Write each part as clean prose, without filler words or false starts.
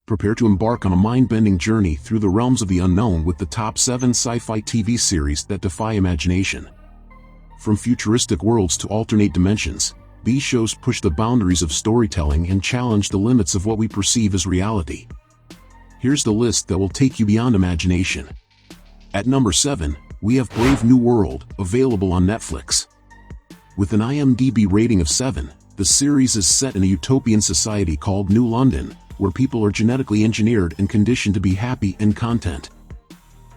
Prepare to embark on a mind-bending journey through the realms of the unknown with the top 7 sci-fi TV series that defy imagination. From futuristic worlds to alternate dimensions, these shows push the boundaries of storytelling and challenge the limits of what we perceive as reality. Here's the list that will take you beyond imagination. At number 7, we have Brave New World, available on Netflix. With an IMDb rating of 7, the series is set in a utopian society called New London, where people are genetically engineered and conditioned to be happy and content.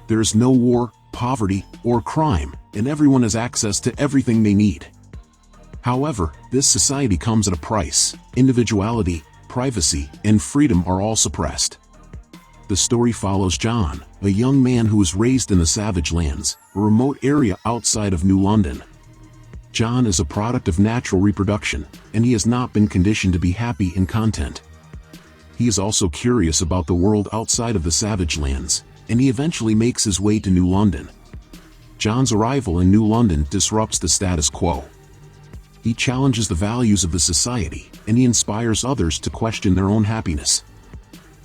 There is no war, poverty, or crime, and everyone has access to everything they need. However, this society comes at a price. Individuality, privacy, and freedom are all suppressed. The story follows John, a young man who was raised in the Savage Lands, a remote area outside of New London. John is a product of natural reproduction, and he has not been conditioned to be happy and content. He is also curious about the world outside of the Savage Lands, and he eventually makes his way to New London. John's arrival in New London disrupts the status quo. He challenges the values of the society, and he inspires others to question their own happiness.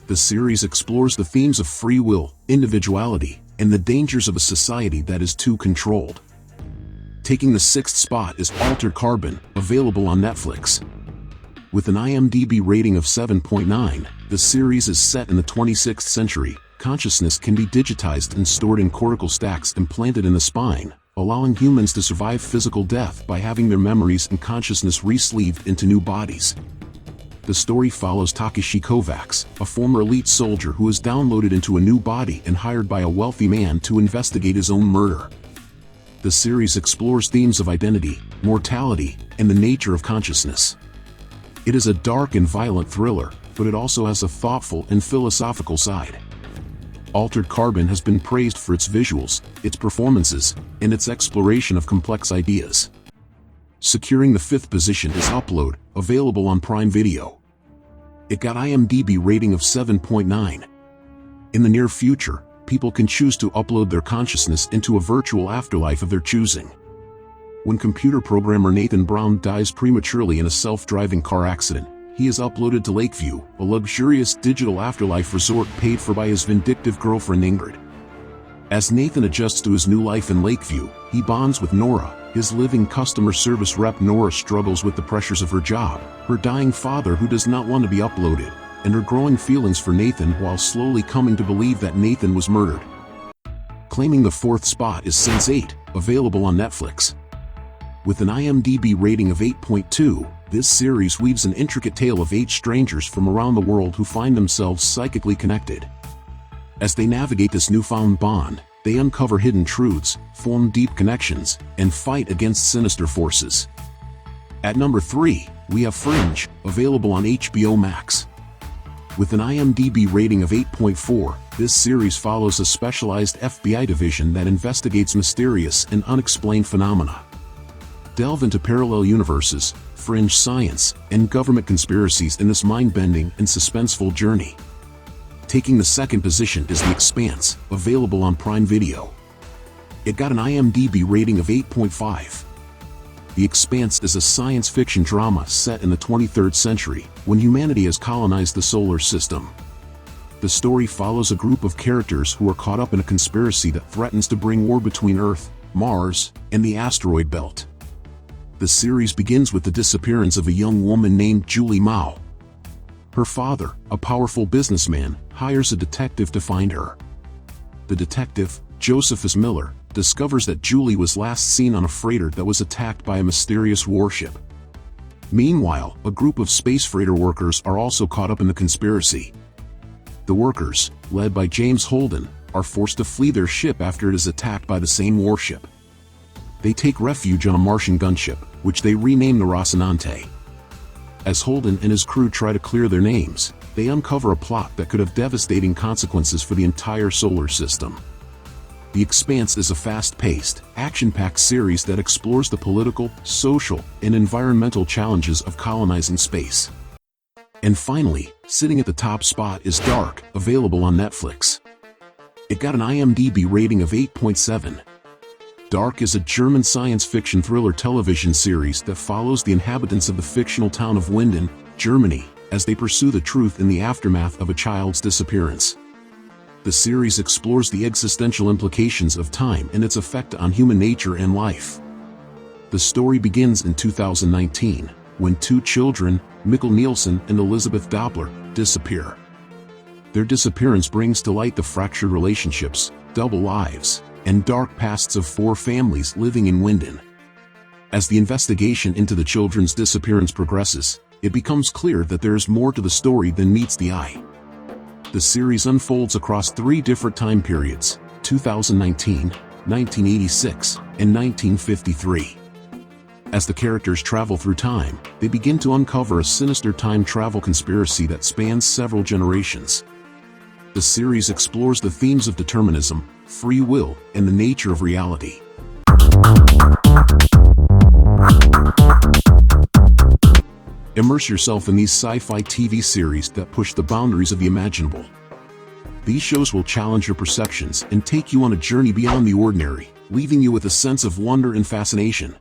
The series explores the themes of free will, individuality, and the dangers of a society that is too controlled. Taking the 6th spot is Altered Carbon, available on Netflix. With an IMDb rating of 7.9, the series is set in the 26th century. Consciousness can be digitized and stored in cortical stacks implanted in the spine, allowing humans to survive physical death by having their memories and consciousness re-sleeved into new bodies. The story follows Takeshi Kovacs, a former elite soldier who is downloaded into a new body and hired by a wealthy man to investigate his own murder. The series explores themes of identity, mortality, and the nature of consciousness. It is a dark and violent thriller, but it also has a thoughtful and philosophical side. Altered Carbon has been praised for its visuals, its performances, and its exploration of complex ideas. Securing the 5th position is Upload, available on Prime Video. It got IMDb rating of 7.9. In the near future, people can choose to upload their consciousness into a virtual afterlife of their choosing. When computer programmer Nathan Brown dies prematurely in a self-driving car accident, he is uploaded to Lakeview, a luxurious digital afterlife resort paid for by his vindictive girlfriend Ingrid. As Nathan adjusts to his new life in Lakeview, he bonds with Nora, his living customer service rep. Nora struggles with the pressures of her job, her dying father who does not want to be uploaded, and her growing feelings for Nathan while slowly coming to believe that Nathan was murdered. Claiming the 4th spot is Sense8, available on Netflix. With an IMDb rating of 8.2, this series weaves an intricate tale of 8 strangers from around the world who find themselves psychically connected. As they navigate this newfound bond, they uncover hidden truths, form deep connections, and fight against sinister forces. At number 3, we have Fringe, available on HBO Max. With an IMDb rating of 8.4, this series follows a specialized FBI division that investigates mysterious and unexplained phenomena. Delve into parallel universes, fringe science, and government conspiracies in this mind-bending and suspenseful journey. Taking the 2nd position is The Expanse, available on Prime Video. It got an IMDb rating of 8.5. The Expanse is a science fiction drama set in the 23rd century, when humanity has colonized the solar system. The story follows a group of characters who are caught up in a conspiracy that threatens to bring war between Earth, Mars, and the asteroid belt. The series begins with the disappearance of a young woman named Julie Mao. Her father, a powerful businessman, hires a detective to find her. The detective, Josephus Miller, discovers that Julie was last seen on a freighter that was attacked by a mysterious warship. Meanwhile, a group of space freighter workers are also caught up in the conspiracy. The workers, led by James Holden, are forced to flee their ship after it is attacked by the same warship. They take refuge on a Martian gunship, which they rename the Rocinante. As Holden and his crew try to clear their names, they uncover a plot that could have devastating consequences for the entire solar system. The Expanse is a fast-paced, action-packed series that explores the political, social, and environmental challenges of colonizing space. And finally, sitting at the top spot is Dark, available on Netflix. It got an IMDb rating of 8.7. Dark is a German science fiction thriller television series that follows the inhabitants of the fictional town of Winden, Germany, as they pursue the truth in the aftermath of a child's disappearance. The series explores the existential implications of time and its effect on human nature and life. The story begins in 2019, when two children, Mikkel Nielsen and Elizabeth Doppler, disappear. Their disappearance brings to light the fractured relationships, double lives, and dark pasts of four families living in Winden. As the investigation into the children's disappearance progresses, it becomes clear that there is more to the story than meets the eye. The series unfolds across three different time periods: 2019, 1986, and 1953. As the characters travel through time, they begin to uncover a sinister time travel conspiracy that spans several generations. The series explores the themes of determinism, free will, and the nature of reality. Immerse yourself in these sci-fi TV series that push the boundaries of the imaginable. These shows will challenge your perceptions and take you on a journey beyond the ordinary, leaving you with a sense of wonder and fascination.